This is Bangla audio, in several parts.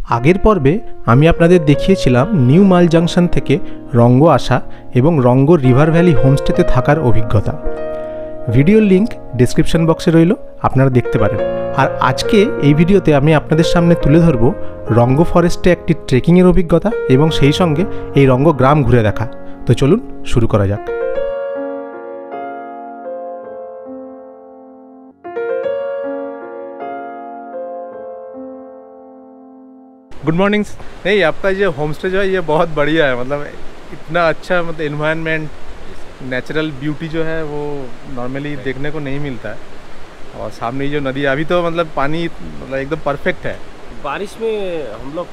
আগের পর্বে আমি আপনাদের দেখিয়েছিলাম নিউ মাল জাংশন থেকে রঙ্গ আসা এবং রঙ্গ রিভার ভ্যালি হোমস্টেতে থাকার অভিজ্ঞতা। ভিডিওর লিংক ডেসক্রিপশন বক্সে রইল, আপনারা দেখতে পারেন। আর আজকে এই ভিডিওতে আমি আপনাদের সামনে তুলে ধরব রঙ্গ ফরেস্টে একটি ট্রেকিংয়ের অভিজ্ঞতা এবং সেই সঙ্গে এই রঙ্গ গ্রাম ঘুরে দেখা। তো চলুন শুরু করা যাক। Good morning. नहीं, आपका ये होम स्टे जो है ये बहुत बढ़िया है, मतलब इतना अच्छा, मतलब इन्वायरमेंट, नेचुरल ब्यूटी जो है वो नॉर्मली देखने को नहीं मिलता है। और सामने जो नदी है अभी तो मतलब पानी मतलब एकदम परफेक्ट है। बारिश में हम लोग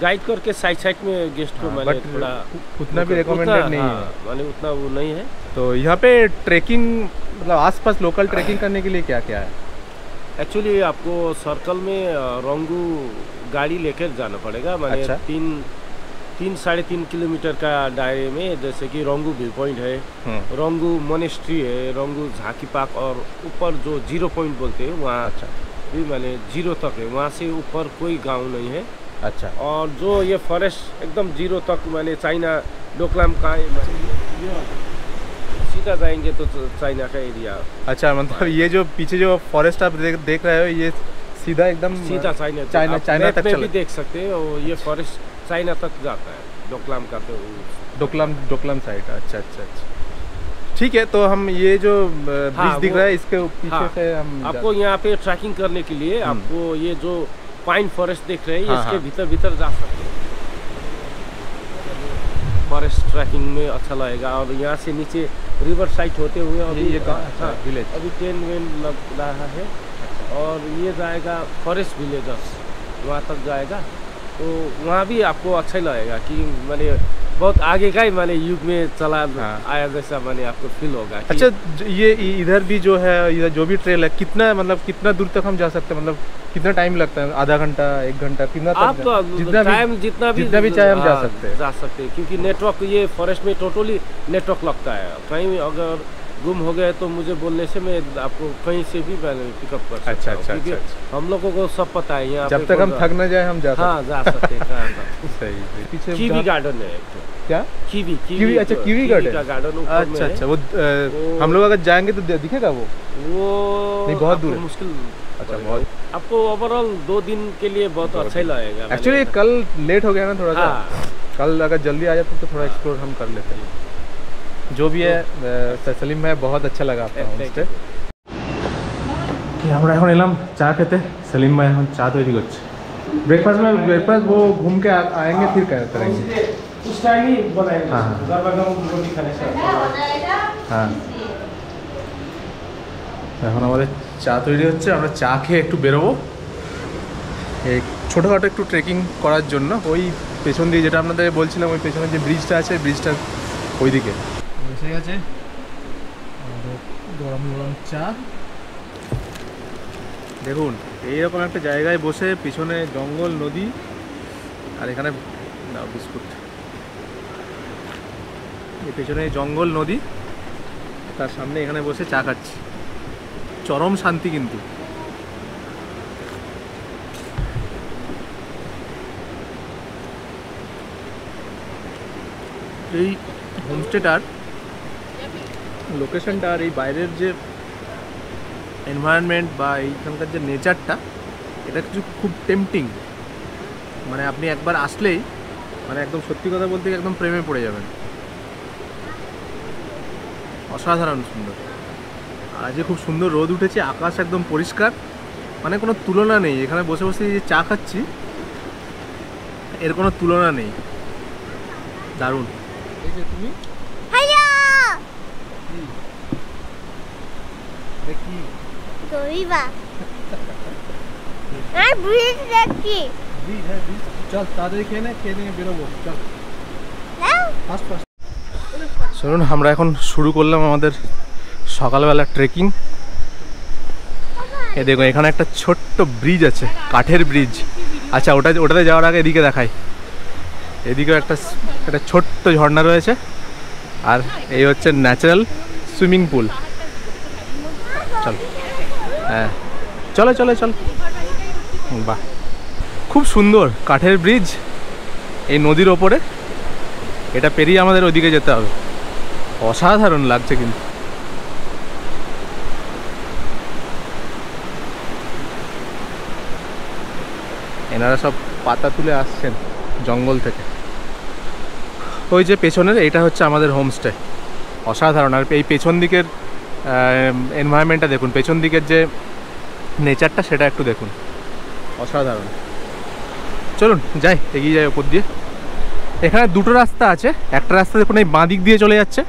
गाइड करके साइड में गेस्ट को मैंने थोड़ा उतना भी रिकमेंडेड नहीं है, मैंने उतना वो नहीं है। तो यहाँ पे ट्रैकिंग मतलब आसपास लोकल ट्रैकिंग करने के लिए क्या क्या है? एक्चुअली आपको सर्कल में रोंगू गाड़ी लेकर जाना पड़ेगा, मैंने अच्छा। 3-3.5 किलोमीटर का दायरे में, जैसे कि रोंगू व्यू पॉइंट है, रोंगू मोनेस्ट्री है, रोंगू झांकी पार्क, और ऊपर जो 0 पॉइंट बोलते हैं वहाँ अच्छा भी मैंने 0 तक है, वहाँ से ऊपर कोई गांव नहीं है। अच्छा। और जो ये फॉरेस्ट एकदम 0 तक मैंने चाइना डोकलाम का सीधा जाएंगे तो चाइना का एरिया। अच्छा, मतलब ये जो पीछे जो फॉरेस्ट आप देख रहे हो ये सीधा एकदम सीधा चाइना तक भी देख सकते हैं, और ये फॉरेस्ट चाइना तक जाता है, डोकलाम का तो डोकलाम साइड। अच्छा अच्छा अच्छा, ठीक है। तो हम ये जो ब्रिज दिख रहा है इसके पीछे से हम आपको यहाँ पे ट्रैकिंग करने के लिए आपको ये जो पाइन फॉरेस्ट देख रहे हैं इसके भीतर जा सकते हैं। फॉरेस्ट ट्रैकिंग में अच्छा लगेगा। और यहाँ से नीचे रिवर साइड होते हुए अभी ये विलेज अभी ट्रेन वेन लग रहा है, और ये जाएगा फॉरेस्ट विलेजर्स, वहाँ तक जाएगा। तो वहाँ भी आपको अच्छा ही लगेगा कि मैंने बहुत आगे का ही मैंने युग में चला आया जैसा मैंने आपको फील होगा। अच्छा, ये इधर भी जो है, इधर जो भी ट्रेल है, कितना मतलब कितना दूर तक हम जा सकते हैं? मतलब कितना टाइम लगता है? आधा घंटा, 1 घंटा, कितना आप तो जितना भी चाहे हम जा सकते हैं, क्योंकि नेटवर्क ये फॉरेस्ट में टोटली नेटवर्क लगता है। कहीं अगर गुम हो गए तो मुझे बोलने से मैं आपको कहीं से भी पिकअप कर सकता हूं। अच्छा, क्योंकि हम लोगों को सब पता है यहाँ जब तक हम थक न जाए हम जा सकते हैं। हाँ, जा सकते हैं। सही। पीछे कीवी गार्डन है एक, क्या कीवी? अच्छा, कीवी गार्डन। अच्छा अच्छा, वो हम लोग अगर जाएंगे तो दिखेगा वो नहीं, बहुत दूर है, मुश्किल। अच्छा, बहुत। आपको ओवरऑल 2 दिन के लिए बहुत अच्छा ही लगेगा। एक्चुअली कल लेट हो गया ना थोड़ा सा, कल अगर जल्दी आ जाते तो थोड़ा एक्सप्लोर हम कर लेते हैं। जो भी है सलीम भाई, बहुत अच्छा लगा आपका होमस्टे। আমরা এখন এলাম চা খেতে। सलीम भाई এখন চা তৈরি করছে। ब्रेकफास्ट वो घूम के आएंगे फिर क्या करेंगे? उस टाइम ही बनाएंगे। हाँ रोटी खाने से। हाँ, এখন আমাদের চা তৈরি হচ্ছে, আমরা চা খেয়ে একটু বেরোবো এই ছোটোখাটো একটু ট্রেকিং করার জন্য। ওই পেছন দিয়ে যেটা আপনাদের বলছিলাম, ওই পেছনে যে ব্রিজটা আছে, ব্রিজটার ওইদিকে এসে গেছে গরম গরম চা। দেখুন, এইরকম একটা জায়গায় বসে, পিছনে জঙ্গল, নদী, আর এখানে বিস্কুট। এই পেছনে জঙ্গল, নদী, তার সামনে এখানে বসে চা খাচ্ছি। চরম শান্তি কিন্তু। এই হোমস্টেটার লোকেশনটা আর এই বাইরের যে এনভায়রনমেন্ট বা এইখানকার যে নেচারটা, এটা কিছু খুব টেম্পটিং। মানে আপনি একবার আসলেই মানে একদম সত্যি কথা বলতে একদম প্রেমে পড়ে যাবেন। অসাধারণ সুন্দর। আর আজকে খুব সুন্দর রোদ উঠেছে, আকাশ একদম পরিষ্কার, মানে কোনো তুলনা নেই। এখানে বসে বসে যে চা খাচ্ছি এর কোনো তুলনা নেই। দারুণ। এই যে তুমি দেখি দইবা আর ব্রিজ দেখি, ব্রিজ হ্যাঁ, ব্রিজ। চল তাড়াতাড়ি খেয়ে নিয়ে বেরোবো, চল ফাস্ট ফাস্ট। চলুন, আমরা এখন শুরু করলাম আমাদের সকালবেলা ট্রেকিং। এ দেখো, এখানে একটা ছোট্ট ব্রিজ আছে, কাঠের ব্রিজ। আচ্ছা, ওটাতে যাওয়ার আগে এদিকে দেখাই। এদিকেও একটা ছোট্ট ঝর্ণা রয়েছে, আর এই হচ্ছে ন্যাচারাল সুইমিং পুল। চল, হ্যাঁ চলো চলো চল। বাহ, খুব সুন্দর কাঠের ব্রিজ এই নদীর ওপরে, এটা পেরিয়ে আমাদের ওইদিকে যেতে হবে। অসাধারণ লাগছে কিন্তু। এনারা সব পাতা তুলে আসছেন জঙ্গল থেকে। ওই যে পেছনের, এটা হচ্ছে আমাদের হোমস্টে। অসাধারণ। আর এই পেছন দিকের এনভায়রনমেন্টটা দেখুন, পেছন দিকের যে নেচারটা সেটা একটু দেখুন, অসাধারণ। চলুন যাই, এগিয়ে যাই ওপর দিয়ে। এখানে দুটো রাস্তা আছে, একটা রাস্তা দেখুন এই বাঁ দিক দিয়ে চলে যাচ্ছে,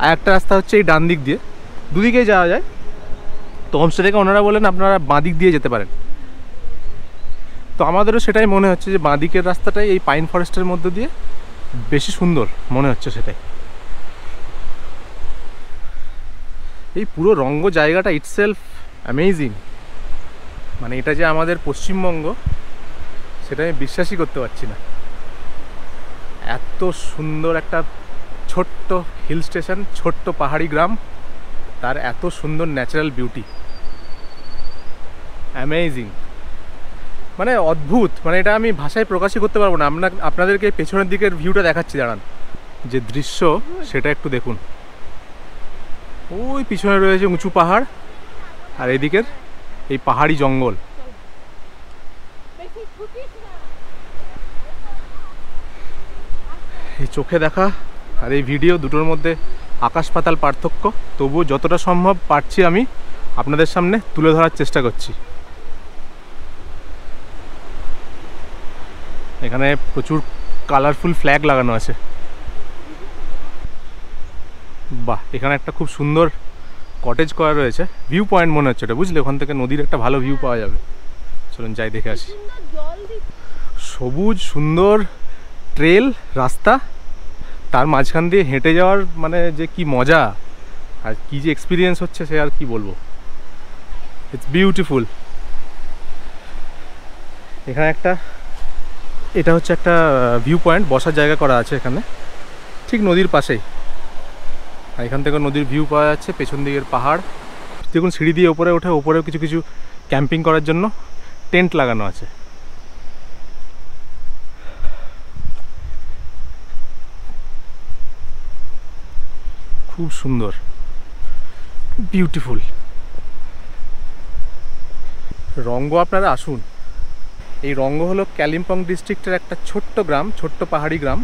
আর একটা রাস্তা হচ্ছে এই ডান দিক দিয়ে, দুদিকেই যাওয়া যায়। তো হোমস্টে থেকে ওনারা বলেন আপনারা বাঁ দিক দিয়ে যেতে পারেন। তো আমাদেরও সেটাই মনে হচ্ছে যে বাঁ দিকের রাস্তাটাই এই পাইন ফরেস্টের মধ্য দিয়ে বেশি সুন্দর মনে হচ্ছে, সেটাই। এই পুরো রঙ্গ জায়গাটা ইটসেলফ অ্যামেজিং। মানে এটা যে আমাদের পশ্চিমবঙ্গ সেটা আমি বিশ্বাসই করতে পারছি না। এত সুন্দর একটা ছোট্ট হিল স্টেশন, ছোট্ট পাহাড়ি গ্রাম, তার এত সুন্দর ন্যাচারাল বিউটি, অ্যামেজিং, মানে অদ্ভুত। মানে এটা আমি ভাষায় প্রকাশই করতে পারবো না। আপনাদেরকে পেছনের দিকের ভিউটা দেখাচ্ছি, দাঁড়ান। যে দৃশ্য সেটা একটু দেখুন। ওই পিছনে রয়েছে উঁচু পাহাড়, আর এদিকের এই পাহাড়ি জঙ্গল। এই চোখে দেখা আর এই ভিডিও দুটোর মধ্যে আকাশ পাতাল পার্থক্য। তবুও যতটা সম্ভব পারছি আমি আপনাদের সামনে তুলে ধরার চেষ্টা করছি। এখানে প্রচুর কালারফুল ফ্ল্যাগ লাগানো আছে। বাহ, এখানে একটা খুব সুন্দর কটেজ করা রয়েছে, ভিউ পয়েন্ট মনে হচ্ছে এটা, বুঝলে? ওখান থেকে নদীর একটা ভালো ভিউ পাওয়া যাবে। চলুন যাই, দেখে আসি। সবুজ সুন্দর ট্রেল রাস্তা, তার মাঝখান দিয়ে হেঁটে যাওয়ার মানে যে কি মজা আর কি যে এক্সপিরিয়েন্স হচ্ছে সে আর কি বলবো। It's beautiful. এখানে এটা হচ্ছে একটা ভিউ পয়েন্ট, বসার জায়গা করা আছে এখানে, ঠিক নদীর পাশেই। আর এখান থেকে নদীর ভিউ পাওয়া যাচ্ছে, পেছন দিকের পাহাড়। দেখুন সিঁড়ি দিয়ে ওপরে ওঠে, ওপরেও কিছু কিছু ক্যাম্পিং করার জন্য টেন্ট লাগানো আছে। খুব সুন্দর, বিউটিফুল। রঙ্গ আপনারা আসুন। এই রঙ্গ হলো কালিম্পং ডিস্ট্রিক্টের একটা ছোট্ট গ্রাম, ছোট্ট পাহাড়ি গ্রাম,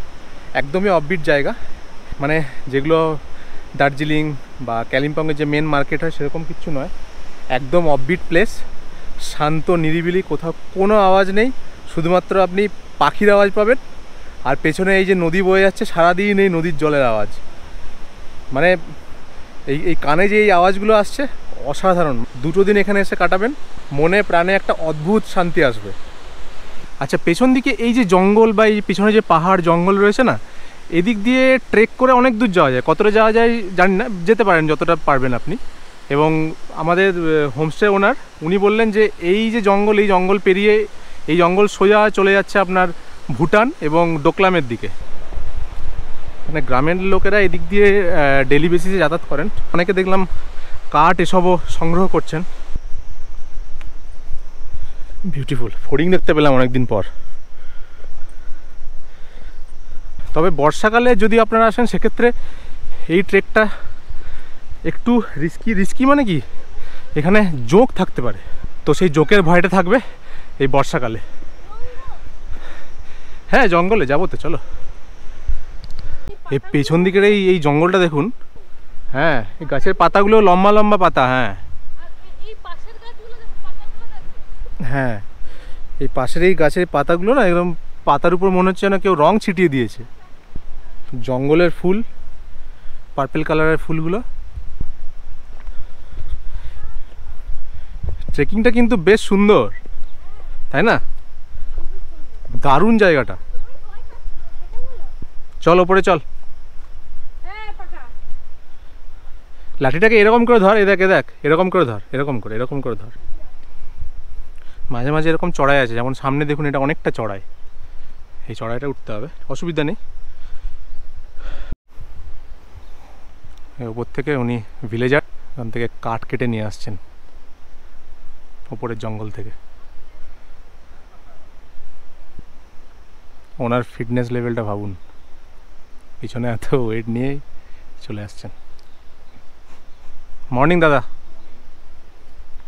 একদমই অফবিট জায়গা। মানে যেগুলো দার্জিলিং বা কালিম্পংয়ের যে মেন মার্কেট হয় সেরকম কিছু নয়, একদম অফবিট প্লেস, শান্ত নিরিবিলি, কোথাও কোনো আওয়াজ নেই, শুধুমাত্র আপনি পাখির আওয়াজ পাবেন। আর পেছনে এই যে নদী বয়ে যাচ্ছে, সারাদিন এই নদীর জলের আওয়াজ। মানে এই কানে যে এই আওয়াজগুলো আসছে, অসাধারণ। দুটো দিন এখানে এসে কাটাবেন, মনে প্রাণে একটা অদ্ভুত শান্তি আসবে। আচ্ছা, পেছন দিকে এই যে জঙ্গল বা এই পিছনে যে পাহাড় জঙ্গল রয়েছে না, এদিক দিয়ে ট্রেক করে অনেক দূর যাওয়া যায়। কতটা যাওয়া যায় জানি না, যেতে পারেন যতটা পারবেন আপনি। এবং আমাদের হোমস্টে ওনার, উনি বললেন যে এই যে জঙ্গল, এই জঙ্গল পেরিয়ে এই জঙ্গল সোজা চলে যাচ্ছে আপনার ভুটান এবং ডোকলামের দিকে। মানে গ্রামের লোকেরা এদিক দিয়ে ডেলি বেসিসে যাতায়াত করেন। অনেকে দেখলাম কাঠ এসবও সংগ্রহ করছেন। বিউটিফুল। ফড়িং দেখতে পেলাম অনেকদিন পর। তবে বর্ষাকালে যদি আপনারা আসেন সেক্ষেত্রে এই ট্রেকটা একটু রিস্কি মানে কি, এখানে জোঁক থাকতে পারে, তো সেই জোঁকের ভয়টা থাকবে এই বর্ষাকালে। হ্যাঁ, জঙ্গলে যাবো তো, চলো। এই পেছন দিকের এই জঙ্গলটা দেখুন। হ্যাঁ, এই গাছের পাতাগুলো লম্বা লম্বা পাতা। হ্যাঁ, এই পাশের এই গাছের পাতাগুলো না একদম পাতার উপর মনে হচ্ছে না কেউ রং ছিটিয়ে দিয়েছে। জঙ্গলের ফুল, পার্পল কালারের ফুলগুলো। ট্রেকিংটা কিন্তু বেশ সুন্দর, তাই না? দারুণ জায়গাটা। চল ওপরে চল। লাঠিটাকে এরকম করে ধর, দেখ এরকম করে ধর, এরকম করে ধর। মাঝে মাঝে এরকম চড়াই আছে, যেমন সামনে দেখুন, এটা অনেকটা চড়াই। এই চড়াইটা উঠতে হবে, অসুবিধা নেই। ওপর থেকে উনি ভিলেজার, ওখান থেকে কাঠ কেটে নিয়ে আসছেন ওপরের জঙ্গল থেকে। ওনার ফিটনেস লেভেলটা ভাবুন, পিছনে এত ওয়েট নিয়েই চলে আসছেন। मॉर्निंग दादा,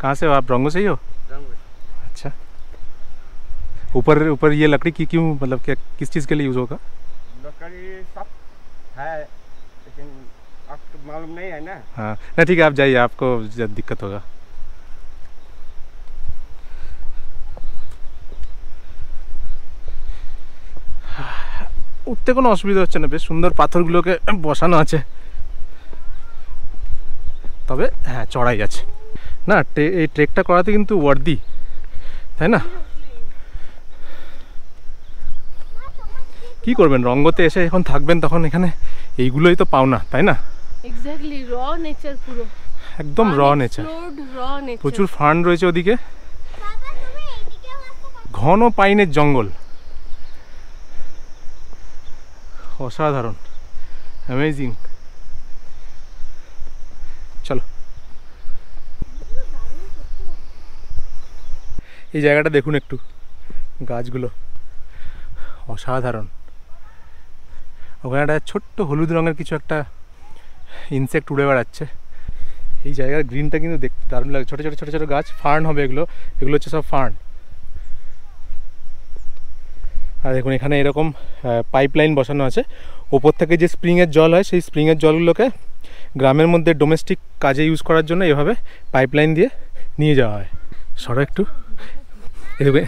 कहाँ से हो आप? रंगो से ही हो? अच्छा, ऊपर ऊपर ये लकड़ी की क्यों, मतलब क्या किस चीज़ के लिए यूज़ होगा? लकड़ी सब है लेकिन आपको मालूम नहीं है ना। हाँ नहीं ठीक है, आप जाइए, आपको दिक्कत होगा। উঠতে কোনো অসুবিধা হচ্ছে না, বেশ সুন্দর পাথরগুলোকে বসানো আছে, তবে হ্যাঁ চড়াই আছে না। এই ট্রেকটা করাতে কিন্তু ওয়ার্দি, তাই না? কি করবেন, রঙ্গতে এসে এখন থাকবেন, তখন এখানে এইগুলোই তো পাও না, তাই না? এক্স্যাক্টলি, র নেচার পুরো, একদম র নেচার। প্রচুর ফার্ন রয়েছে ওদিকে, ঘন পাইনের জঙ্গল, অসাধারণ, অ্যামেজিং। চলো, এই জায়গাটা দেখুন একটু, গাছগুলো অসাধারণ। ওখানে একটা ছোট্ট হলুদ রঙের কিছু একটা ইনসেক্ট উড়ে বেড়াচ্ছে। এই জায়গার গ্রিনটা কিন্তু দেখতে দারুণ লাগে, ছোটো ছোটো ছোটো ছোটো গাছ, ফার্ন হবে এগুলো, এগুলো হচ্ছে সব ফার্ন। আর দেখুন এখানে এরকম পাইপলাইন বসানো আছে, ওপর থেকে যে স্প্রিংয়ের জল হয়, সেই স্প্রিংয়ের জলগুলোকে গ্রামের মধ্যে ডোমেস্টিক কাজে ইউজ করার জন্য এভাবে পাইপলাইন দিয়ে নিয়ে যাওয়া হয়। সরো একটু, দেখবে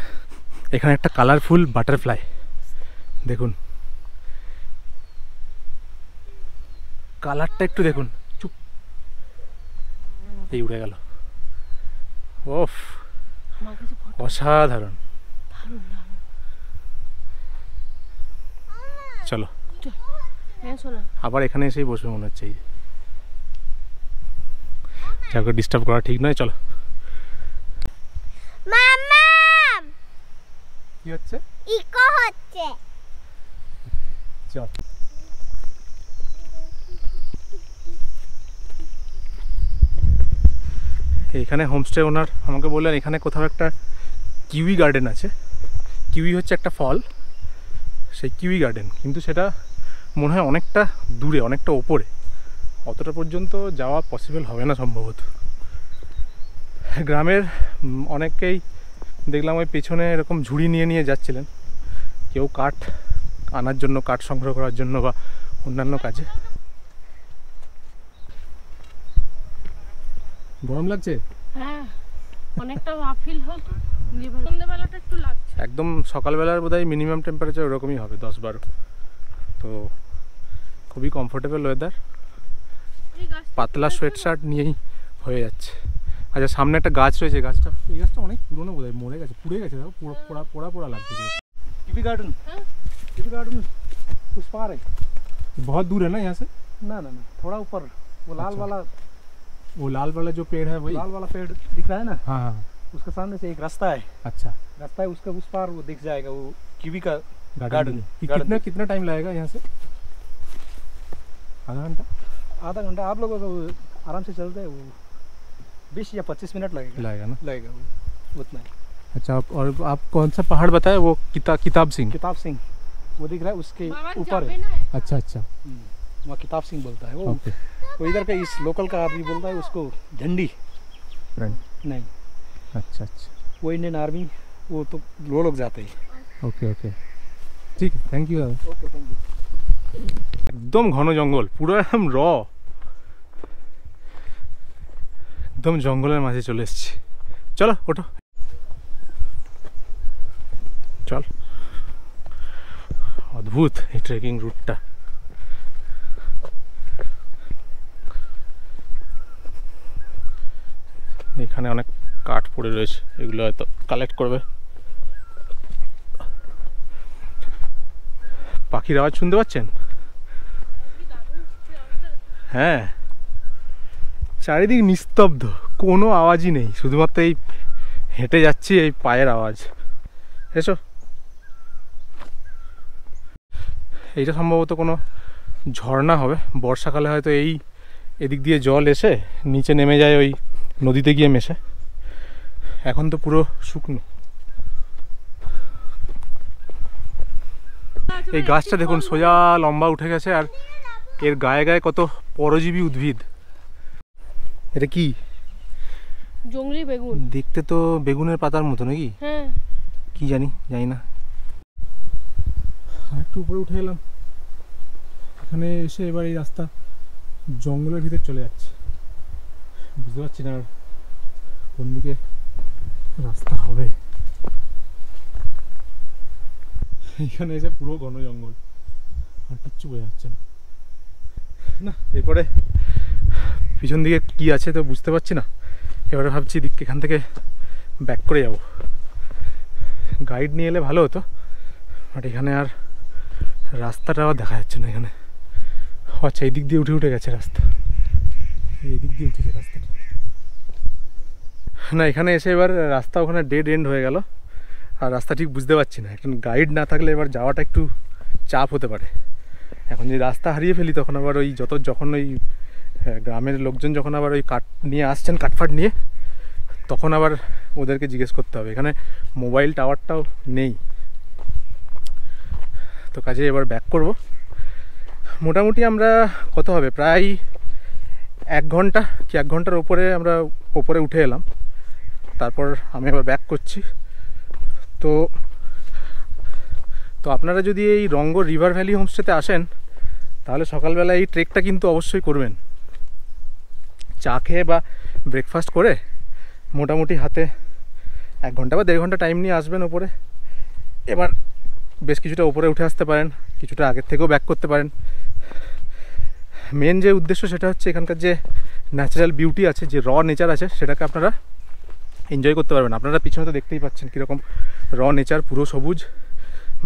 এখানে একটা কালারফুল বাটারফ্লাই দেখুন, কালারটা একটু দেখুন, চুপ, এই উড়ে গেল। ওফ, অসাধারণ। চলো আবার এখানে এসেই বসবে মনে হচ্ছে, এই যাকে ডিস্টার্ব করা ঠিক নয়। চলো, মামা কি হচ্ছে? ইকো হচ্ছে। চল, এখানে হোমস্টে ওনার আমাকে বললেন এখানে কোথাও একটা কিউই গার্ডেন আছে। কিউই হচ্ছে একটা ফল, সেই কিউই গার্ডেন, কিন্তু সেটা মনে হয় অনেকটা দূরে, অনেকটা ওপরে, অতটা পর্যন্ত যাওয়া পসিবল হবে না সম্ভবত। গ্রামের অনেকেই দেখলাম ওই পেছনে এরকম ঝুড়ি নিয়ে নিয়ে যাচ্ছিলেন, কেউ কাঠ আনার জন্য, কাঠ সংগ্রহ করার জন্য বা অন্যান্য কাজে। গরম লাগছে? হ্যাঁ, অনেকটা আফিল হল, সন্ধ্যাবেলাটা একটু লাগছে। একদম সকালবেলার বোধহয় মিনিমাম টেম্পারেচার ওরকমই হবে, 10-12। তো খুবই কমফোর্টেবল ওয়েদার, পাতলা সোয়েট শার্ট নিয়েই হয়ে যাচ্ছে। আচ্ছা, সামনে একটা গাছ রয়েছে, গাছটা, এই গাছটা অনেক পুরনো বোধহয়, মরে গেছে, পুড়ে গেছে, দেখো পোড়া পোড়া পোড়া লাগছে। कीवी गार्डन उस पार है। बहुत दूर है ना यहाँ से? ना ना ना, थोड़ा ऊपर वो लाल अच्छा। वाला, वो लाल वाला जो पेड़ है वही? लाल वाला पेड़ दिख रहा है ना, हाँ हाँ, उसके सामने से एक रास्ता है। अच्छा, रास्ता है उसका, उस पार वो दिख जाएगा, वो कीवी का गार्डन। गार्डन। कितना कितना टाइम लगेगा यहाँ से? आधा घंटा? आधा घंटा आप लोगों को आराम से चलते हैं, वो 20 या 25 मिनट लगेगा लगेगा ना? लगेगा वो, उतना ही। अच्छा, और आप कौन सा पहाड़ बताए? वो किताब सिंह? किताब सिंह वो दिख रहा है, उसके बाबा ऊपर जाबे है। ना, अच्छा अच्छा, वहाँ किताब सिंह बोलता है वो। ओके, वो इधर का इस लोकल का आदमी बोलता है उसको झंडी। फ्रेंड, नहीं, अच्छा अच्छा, वो इंडियन आर्मी, वो तो वो लोग जाते हैं। ओके ओके, ठीक है, थैंक यू दादा। Okay, thank you. একদম ঘন জঙ্গল, পুরো একদম র, একদম জঙ্গলের মাঝে চলে এসেছি। চলো ওঠো, চল। অদ্ভুত এই ট্রেকিং রুটটা। এখানে অনেক কাঠ পড়ে রয়েছে, এগুলো হয়তো কালেক্ট করবে। পাখির আওয়াজ শুনতে পাচ্ছেন? হ্যাঁ, চারিদিক নিস্তব্ধ, কোনো আওয়াজই নেই, শুধুমাত্র এই হেঁটে যাচ্ছি এই পায়ের আওয়াজ। এসো, এইটা সম্ভবত কোনো ঝর্ণা হবে, বর্ষাকালে হয়তো এই এদিক দিয়ে জল এসে নিচে নেমে যায় ওই নদীতে গিয়ে মেশে। এখন তো পুরো শুকনো। এই গাছটা দেখুন সোজা লম্বা উঠে গেছে, আর এর গায়ে গায়ে কত পরজীবী উদ্ভিদ। এটা কি? জংলি বেগুন। দেখতে তো বেগুনের পাতার মতো নাকি? হ্যাঁ। কি জানি না। একটু উপরে উঠে এলাম, এখানে এসে এবার এই রাস্তা জঙ্গলের ভিতর চলে যাচ্ছে। বুঝতে পারছি না আর কোন দিকে রাস্তা হবে। এখানে এসে পুরো ঘন জঙ্গল, আর কিচ্ছু বোঝা যাচ্ছে না। এরপরে পিছন দিকে কি আছে তো বুঝতে পারছি না। এবারে ভাবছি এখান থেকে ব্যাক করে যাব। গাইড নিয়ে এলে ভালো হতো, বাট এখানে আর রাস্তাটা দেখা যাচ্ছে না। এখানে আচ্ছা, এই দিক দিয়ে উঠে গেছে রাস্তা, এই দিক দিয়ে উঠেছে রাস্তাটা। না, এখানে এসে এবার রাস্তা ওখানে ডেড এন্ড হয়ে গেল, আর রাস্তা ঠিক বুঝতে পারছি না। এখন গাইড না থাকলে এবার যাওয়াটা একটু চাপ হতে পারে। এখন যদি রাস্তা হারিয়ে ফেলি তখন আবার ওই যখন ওই গ্রামের লোকজন যখন আবার ওই কাঠ নিয়ে আসছেন, কাঠফাট নিয়ে, তখন আবার ওদেরকে জিজ্ঞেস করতে হবে। এখানে মোবাইল টাওয়ারটাও নেই, তো কাজে এবার ব্যাক করব। মোটামুটি আমরা কত হবে, প্রায় 1 ঘন্টা কি 1 ঘন্টার উপরে আমরা ওপরে উঠে এলাম। তারপর আমি আবার ব্যাক করছি। তো আপনারা যদি এই রঙ্গ রিভার ভ্যালি হোমস্টেতে আসেন তাহলে সকালবেলা এই ট্রেকটা কিন্তু অবশ্যই করবেন। চা খেয়ে বা ব্রেকফাস্ট করে মোটামুটি হাতে 1 ঘন্টা বা 1.5 ঘন্টা টাইম নিয়ে আসবেন ওপরে। এবার বেশ কিছুটা উপরে উঠে আসতে পারেন, কিছুটা আগের থেকেও ব্যাক করতে পারেন। মেন যে উদ্দেশ্য সেটা হচ্ছে এখানকার যে ন্যাচারাল বিউটি আছে, যে র নেচার আছে, সেটাকে আপনারা এনজয় করতে পারবেন। আপনারা পিছনে তো দেখতেই পাচ্ছেন কীরকম র নেচার, পুরো সবুজ,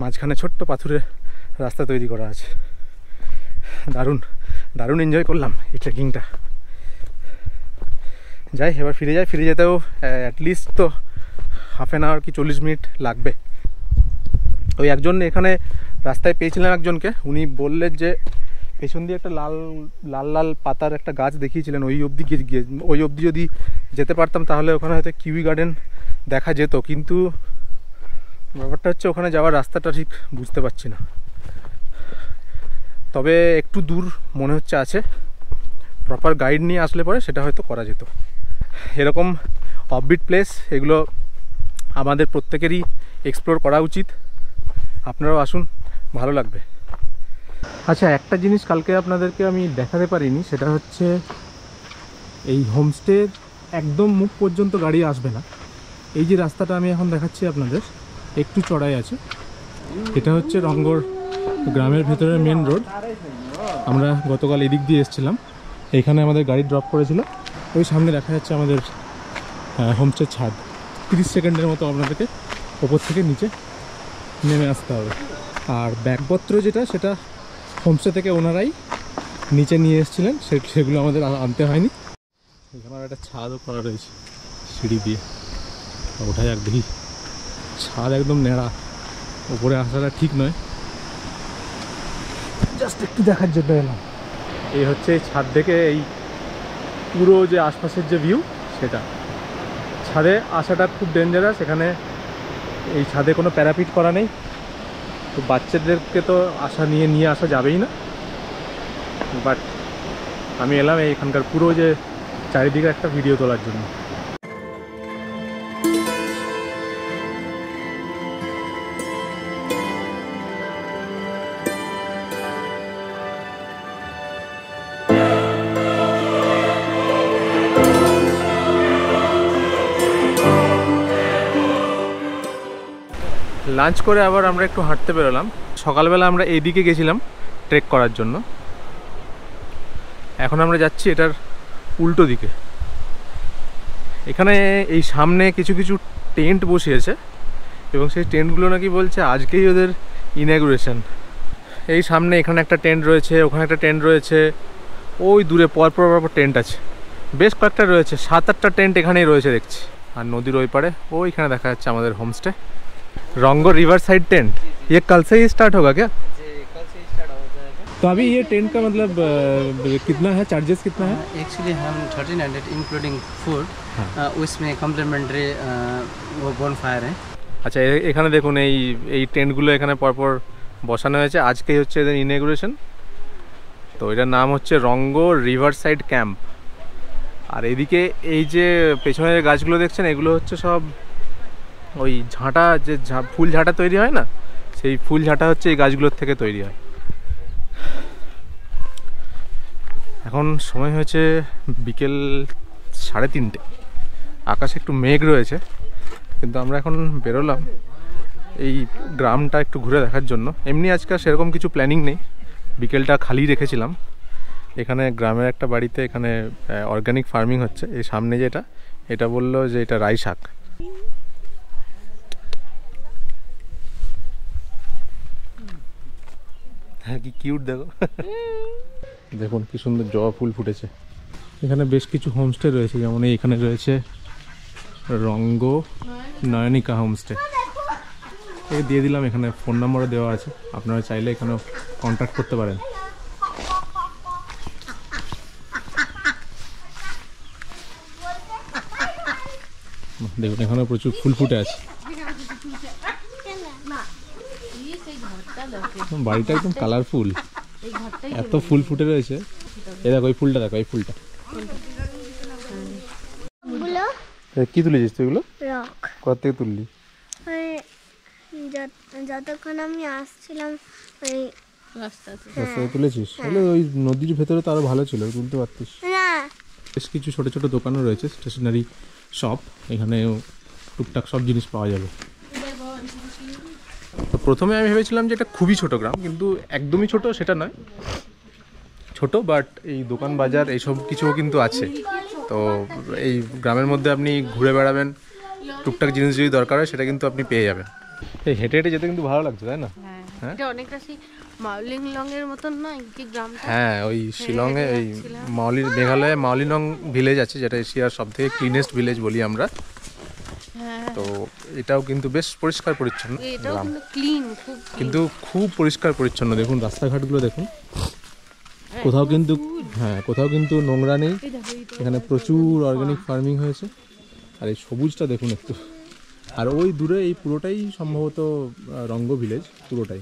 মাঝখানে ছোট্ট পাথুরে রাস্তা তৈরি করা আছে। দারুণ এনজয় করলাম এই ট্রেকিংটা। যাই এবার ফিরে যেতেও অ্যাটলিস্ট তো ½ আওয়ার কি 40 মিনিট লাগবে। ওই একজন এখানে রাস্তায় পেয়েছিলাম একজনকে, উনি বললেন যে পেছন দিয়ে একটা লাল পাতার একটা গাছ দেখিয়েছিলেন, ওই অবধি যদি যেতে পারতাম তাহলে ওখানে হয়তো কিউই গার্ডেন দেখা যেত। কিন্তু ব্যাপারটা হচ্ছে ওখানে যাওয়ার রাস্তাটা ঠিক বুঝতে পারছি না। তবে একটু দূর মনে হচ্ছে আছে, প্রপার গাইড নিয়ে আসলে পরে সেটা হয়তো করা যেত। এরকম অফবিট প্লেস এগুলো আমাদের প্রত্যেকেরই এক্সপ্লোর করা উচিত। আপনারাও আসুন, ভালো লাগবে। আচ্ছা, একটা জিনিস কালকে আপনাদেরকে আমি দেখাতে পারিনি, সেটা হচ্ছে এই হোমস্টে একদম মুখ পর্যন্ত গাড়ি আসবে না। এই যে রাস্তাটা আমি এখন দেখাচ্ছি আপনাদের, একটু চড়াই আছে। এটা হচ্ছে রঙ্গর গ্রামের ভেতরের মেন রোড। আমরা গতকাল এদিক দিয়ে এসেছিলাম, এইখানে আমাদের গাড়ি ড্রপ করেছিল। ওই সামনে দেখা যাচ্ছে আমাদের হোমস্টের ছাদ। 30 সেকেন্ডের মতো আপনাদেরকে ওপর থেকে নিচে নেমে আসতে হবে। আর ব্যাগপত্র যেটা, সেটা হোমস্টে থেকে ওনারাই নিচে নিয়ে এসেছিলেন, সেগুলো আমাদের আনতে হয়নি। এখানে একটা ছাদও করা রয়েছে সিঁড়ি দিয়ে, ওঠা যাক দেখি। ছাদ একদম ন্যাড়া, ওপরে আসাটা ঠিক নয়, জাস্ট একটু দেখার জন্য এলাম। এই হচ্ছে ছাদ থেকে এই পুরো যে আশপাশের যে ভিউ, সেটা। ছাদে আসাটা খুব ডেঞ্জারাস। এখানে এই ছাদে কোনো প্যারাপিট করা নেই, তো বাচ্চাদেরকে তো নিয়ে আসা যাবেই না। বাট আমি এলাম এখানকার পুরো যে চারিদিকে একটা ভিডিও তোলার জন্য। লাঞ্চ করে আবার আমরা একটু হাঁটতে বেরোলাম। সকালবেলা আমরা এইদিকে গেছিলাম ট্রেক করার জন্য, এখন আমরা যাচ্ছি এটার উল্টো দিকে। এখানে এই সামনে কিছু টেন্ট বসিয়েছে, এবং সেই টেন্টগুলো নাকি বলছে আজকেই ওদের ইনঅগ্রেশন। এই সামনে এখানে একটা টেন্ট রয়েছে, ওখানে একটা টেন্ট রয়েছে, ওই দূরে পরপর টেন্ট আছে, বেশ কয়েকটা রয়েছে, 7-8টা টেন্ট এখানেই রয়েছে দেখছি। আর নদীর ওই পারে ওইখানে দেখা যাচ্ছে আমাদের হোমস্টে, रंगो रिवर साइड टेंट। ये कल से ही स्टार्ट होगा क्या? जी, कल से स्टार्ट हो जाएगा। तो अभी ये टेंट का मतलब कितना है, चार्जेस कितना है? एक्चुअली हम 1300 इंक्लूडिंग फूड, उसमें कम्प्लीमेंट्री वो बोनफायर है। আচ্ছা, এখানে দেখুন এই টেন্টগুলো এখানে পরপর বসানো হয়েছে, আজকেই হচ্ছে এদের ইনঅগ্রেশন। তো এটার নাম হচ্ছে রঙ্গ রিভার সাইড ক্যাম্প। আর এদিকে এই যে পেছনের গাছগুলো দেখছেন, এগুলো হচ্ছে সব ওই ঝাঁটা, যে ফুল ঝাঁটা তৈরি হয় না, সেই ফুল ঝাঁটা হচ্ছে এই গাছগুলোর থেকে তৈরি হয়। এখন সময় হয়েছে বিকেল 3:30। আকাশে একটু মেঘ রয়েছে, কিন্তু আমরা এখন বেরোলাম এই গ্রামটা একটু ঘুরে দেখার জন্য। এমনি আজকে সেরকম কিছু প্ল্যানিং নেই, বিকেলটা খালি রেখেছিলাম। এখানে গ্রামের একটা বাড়িতে এখানে অর্গানিক ফার্মিং হচ্ছে। এই সামনে যেটা, এটা বললো যে এটা রাই শাক। হ্যাঁ, কি কিউট দেখো। দেখুন কি সুন্দর জবা ফুল ফুটেছে। এখানে বেশ কিছু হোমস্টে রয়েছে, যেমন এইখানে রয়েছে রঙ্গ নয়নিকা হোমস্টে। এই দিয়ে দিলাম, এখানে ফোন নাম্বারও দেওয়া আছে, আপনারা চাইলে এখানেও কন্ট্যাক্ট করতে পারেন। দেখুন এখানে প্রচুর ফুল ফুটে আছে। বাড়িটা একদম কালারফুল, এত ফুল ফুটে রয়েছে। এই দেখো এই ফুলটা, দেখো এই ফুলটা। কি তুলেছিস তুই এগুলো? রক। কোথা থেকে তুললি? যতক্ষণ আমি আসছিলাম ওই রাস্তায় তুলেছিস? তাহলে ওই নদীর ভেতরে তো আরো ভালো ছিল, তুলতে পারতিস। না, বেশ কিছু ছোট ছোট দোকানও রয়েছে, স্টেশনারি শপ। এখানে টুকটাক সব জিনিস পাওয়া যাবে। তো প্রথমে আমি ভেবেছিলাম যে এটা খুবই ছোট গ্রাম, কিন্তু একদমই ছোট সেটা নয়, ছোট বাট এই দোকান বাজার এইসব কিছুও কিন্তু আছে। তো এই গ্রামের মধ্যে আপনি ঘুরে বেড়াবেন, টুকটাক জিনিস যদি দরকার হয় সেটা কিন্তু আপনি পেয়ে যাবেন। এই হেঁটে হেঁটে যেতে কিন্তু ভালো লাগছে, তাই না? হ্যাঁ, এটা অনেকটা সেই মাউলিংলং এর মতন নয় কি গ্রামটা? হ্যাঁ, ওই শিলংয়ে এই মেঘালয়ে মাউলিনং ভিলেজ আছে, যেটা এশিয়ার সবথেকে ক্লিনেস্ট ভিলেজ বলি আমরা। তো এটাও কিন্তু বেশ পরিষ্কার পরিচ্ছন্ন গ্রাম, কিন্তু খুব পরিষ্কার পরিচ্ছন্ন। দেখুন রাস্তাঘাটগুলো দেখুন, কোথাও কিন্তু কোথাও কিন্তু নোংরা নেই। এখানে প্রচুর অর্গানিক ফার্মিং হয়েছে। আর এই সবুজটা দেখুন একটু। আর ওই দূরে এই পুরোটাই সম্ভবত রঙ্গ ভিলেজ, পুরোটাই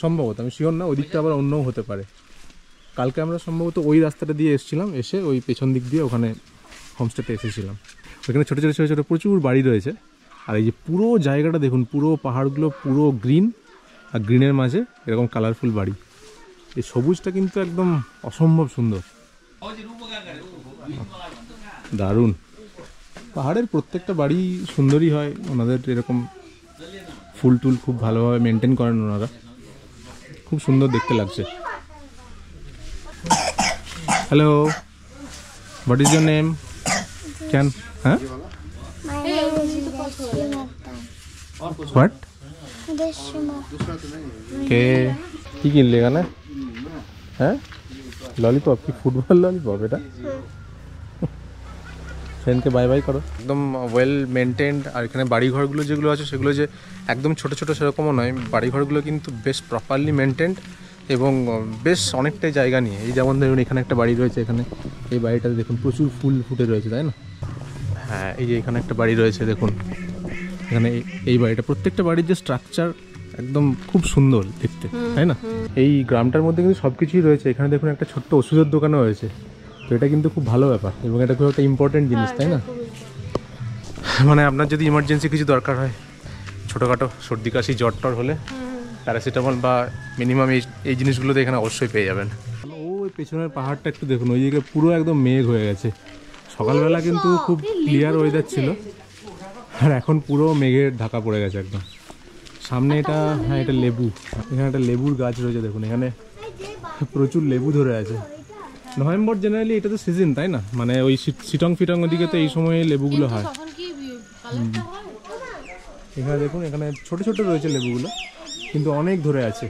সম্ভবত, আমি শিওর না, ওই দিকটা আবার অন্যও হতে পারে। কালকে আমরা সম্ভবত ওই রাস্তাটা দিয়ে এসেছিলাম, এসে ওই পেছন দিক দিয়ে ওখানে হোমস্টেতে এসেছিলাম। ওইখানে ছোটো ছোটো ছোটো ছোটো প্রচুর বাড়ি রয়েছে। আর এই যে পুরো জায়গাটা দেখুন, পুরো পাহাড়গুলো পুরো গ্রিন, আর গ্রিনের মাঝে এরকম কালারফুল বাড়ি। এই সবুজটা কিন্তু একদম অসম্ভব সুন্দর, দারুণ। পাহাড়ের প্রত্যেকটা বাড়ি সুন্দরই হয়, ওনাদের এরকম ফুল টুল খুব ভালোভাবে মেনটেন করেন ওনারা, খুব সুন্দর দেখতে লাগছে। Hello, what is your name? Can হ্যাঁ হোয়াট কে কি কিনলে এখানে? হ্যাঁ, ললিপপ? কি ফুটবল ললিপপ এটা? ফ্রেন্ডকে বাই বাই করো। একদম ওয়েল মেনটেন্ড। আর এখানে বাড়িঘরগুলো যেগুলো আছে সেগুলো যে একদম ছোট ছোট সেরকমও নয়, বাড়িঘরগুলো কিন্তু বেশ প্রপারলি মেনটেন্ড এবং বেশ অনেকটাই জায়গা নিয়ে। এই যেমন ধরুন এখানে একটা বাড়ি রয়েছে, এখানে এই বাড়িটাতে দেখুন প্রচুর ফুল ফুটে রয়েছে, তাই না? হ্যাঁ, এই যে এখানে একটা বাড়ি রয়েছে দেখুন, এখানে এই বাড়িটা, প্রত্যেকটা বাড়ির যে স্ট্রাকচার একদম খুব সুন্দর দেখতে, তাই না? এই গ্রামটার মধ্যে কিন্তু সব কিছুই রয়েছে। এখানে দেখুন একটা ছোট্ট ওষুধের দোকানও রয়েছে। তো এটা কিন্তু খুব ভালো ব্যাপার এবং এটা খুব একটা ইম্পর্টেন্ট জিনিস, তাই না? মানে আপনার যদি ইমার্জেন্সি কিছু দরকার হয়, ছোটোখাটো সর্দি কাশি জ্বর টর হলে প্যারাসিটামল বা মিনিমাম এই জিনিসগুলো তো এখানে অবশ্যই পেয়ে যাবেন। ওই পেছনের পাহাড়টা একটু দেখুন, ওই দিকে পুরো একদম মেঘ হয়ে গেছে। সকালবেলা কিন্তু খুব ক্লিয়ার ওয়েদার ছিল, আর এখন পুরো মেঘের ঢাকা পড়ে গেছে একদম। সামনে এটা, হ্যাঁ এটা লেবু, এখানে একটা লেবুর গাছ রয়েছে দেখুন, এখানে প্রচুর লেবু ধরে আছে। নভেম্বর জেনারেলি এটা তো সিজন, তাই না? মানে ওই সিটং ফিটং ওদিকে তো এই সময়ে লেবুগুলো হয়। এখানে দেখুন, এখানে ছোট ছোট রয়েছে লেবুগুলো, কিন্তু অনেক ধরে আছে।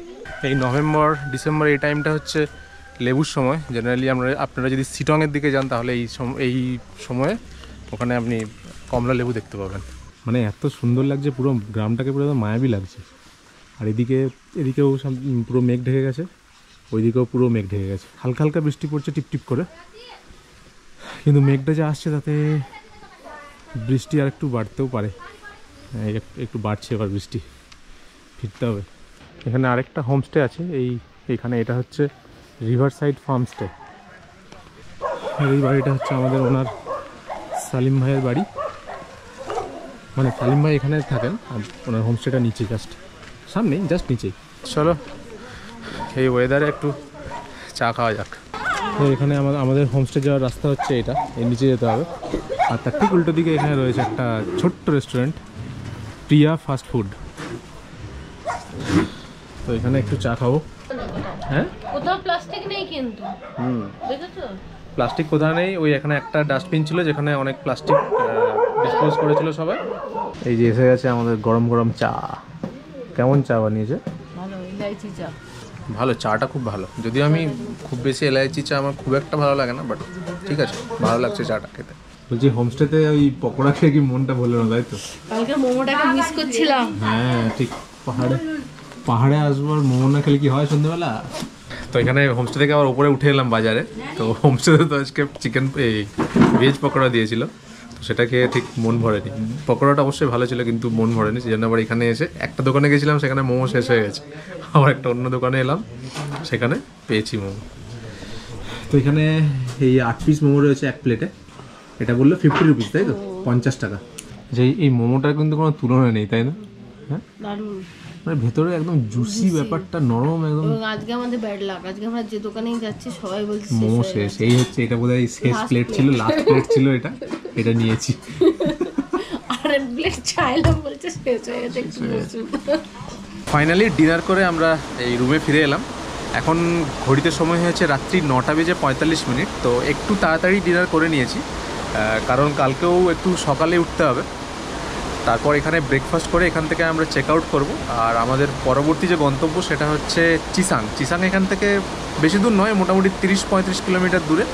এই নভেম্বর ডিসেম্বর এই টাইমটা হচ্ছে লেবুর সময়। জেনারেলি আপনারা যদি সিটংয়ের দিকে যান তাহলে এই সময়ে ওখানে আপনি কমলা লেবু দেখতে পাবেন। মানে এত সুন্দর লাগছে, পুরো গ্রামটাকে পুরো মায়াবী লাগছে। আর এদিকেও পুরো মেঘ ঢেকে গেছে, ওইদিকেও পুরো মেঘ ঢেকে গেছে। হালকা হালকা বৃষ্টি পড়ছে টিপটিপ করে, কিন্তু মেঘটা যে আসছে তাতে বৃষ্টি আর একটু বাড়তেও পারে। একটু বাড়ছে এবার, বৃষ্টি ফিরতে হবে। এখানে আরেকটা হোমস্টে আছে, এইখানে এটা হচ্ছে রিভার সাইড ফার্মস্টে। এই বাড়িটা হচ্ছে আমাদের ওনার সালিম ভাইয়ের বাড়ি, মানে সালিম ভাই এখানে থাকেন আর ওনার হোমস্টেটা নিচে, জাস্ট সামনেই, জাস্ট নিচেই। চলো এই ওয়েদারে একটু চা খাওয়া যাক। তো এখানে আমাদের হোমস্টে যাওয়ার রাস্তা হচ্ছে এটা, এর নিচে যেতে হবে। আর তার ঠিক উল্টো দিকে এখানে রয়েছে একটা ছোট্ট রেস্টুরেন্ট, প্রিয়া ফাস্ট ফুড। তো এখানে একটু চা খাবো। হ্যাঁ, কোথাও প্লাস্টিক নেই কিন্তু, দেখেছো? প্লাস্টিক কোথাও নেই, ওই এখানে একটা ডাস্টবিন ছিল যেখানে অনেক প্লাস্টিক ডিসপোজ করেছিল সবাই। এই যে এসে গেছে আমাদের গরম গরম চা। কেমন চা বানিয়েছে? ভালো, ইলাইচি চা। ভালো, চাটা খুব ভালো, যদিও আমি খুব বেশি এলাইচি চা আমার খুব একটা ভালো লাগে না, বাট ঠিক আছে, ভালো লাগছে চাটা খেতে। বলছি হোমস্টেতে ওই পকোড়া খেয়ে কি মনটা ভুলে না, তাই তো? কালকে মোমোটাকে মিস করছিলাম। হ্যাঁ ঠিক, পাহাড়ে আসবো আর মোমো না খেলে কি হয় সন্ধ্যেবেলা। তো এখানে হোমস্টে থেকে আবার উপরে উঠে এলাম বাজারে। তো হোমস্টেতে তো আজকে চিকেন ভেজ পকোড়া দিয়েছিল, তো সেটা খেয়ে ঠিক মন ভরেনি। পকোড়াটা অবশ্যই ভালো ছিল কিন্তু মন ভরেনি, সেই জন্য আবার এখানে এসে একটা দোকানে গেছিলাম, সেখানে মোমো শেষ হয়ে গেছে। আবার একটা অন্য দোকানে এলাম, সেখানে পেয়েছি মোমো। তো এখানে এই 8 পিস মোমো রয়েছে এক প্লেটে, এটা বললো 50 রুপিস, তাই তো? 50 টাকা। যে এই মোমোটার কিন্তু কোনো তুলনা নেই, তাই না? হ্যাঁ, দারুণ, মানে ভেতরে একদম জুসি ব্যাপারটা, নরম একদম। এবং আজকে আমাদের ব্যাড লাক, আজকে আমরা যে দোকানেই যাচ্ছি সবাই বলছে মোমো শেষ। এই হচ্ছে, এটা বোধহয় শেষ প্লেট ছিল, লাস্ট প্লেট ছিল এটা নিয়েছি। আর প্লেট চাইলাম, বলছে শেষ হয়ে গেছে, একটু বসুন। ফাইনালি ডিনার করে আমরা এই রুমে ফিরে এলাম। এখন ঘড়িতে সময় হয়েছে রাত্রি 9:45। তো একটু তাড়াতাড়ি ডিনার করে নিয়েছি, কারণ কালকেও একটু সকালে উঠতে হবে। তারপর এখানে ব্রেকফাস্ট করে এখান থেকে আমরা চেক আউট করবো। আর আমাদের পরবর্তী যে গন্তব্য সেটা হচ্ছে চিসাং। এখান থেকে বেশি দূর নয়, মোটামুটি 30-35 কিলোমিটার দূরে,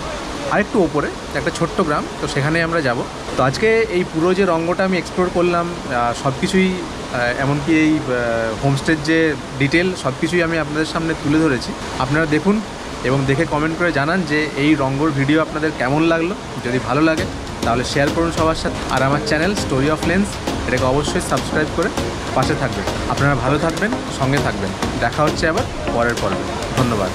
আরেকটু ওপরে একটা ছোট্ট গ্রাম, তো সেখানে আমরা যাব। তো আজকে এই পুরো যে রঙ্গটা আমি এক্সপ্লোর করলাম, সব কিছুই, এমনকি এই হোমস্টের যে ডিটেল সব কিছুই আমি আপনাদের সামনে তুলে ধরেছি। আপনারা দেখুন এবং দেখে কমেন্ট করে জানান যে এই রঙ্গর ভিডিও আপনাদের কেমন লাগলো। যদি ভালো লাগে তাহলে শেয়ার করুন সবার সাথে। আর আমার চ্যানেল স্টোরি অফ লেন্স, এটাকে অবশ্যই সাবস্ক্রাইব করে পাশে থাকবেন। আপনারা ভালো থাকবেন, সঙ্গে থাকবেন। দেখা হচ্ছে আবার পরের পর্বে। ধন্যবাদ।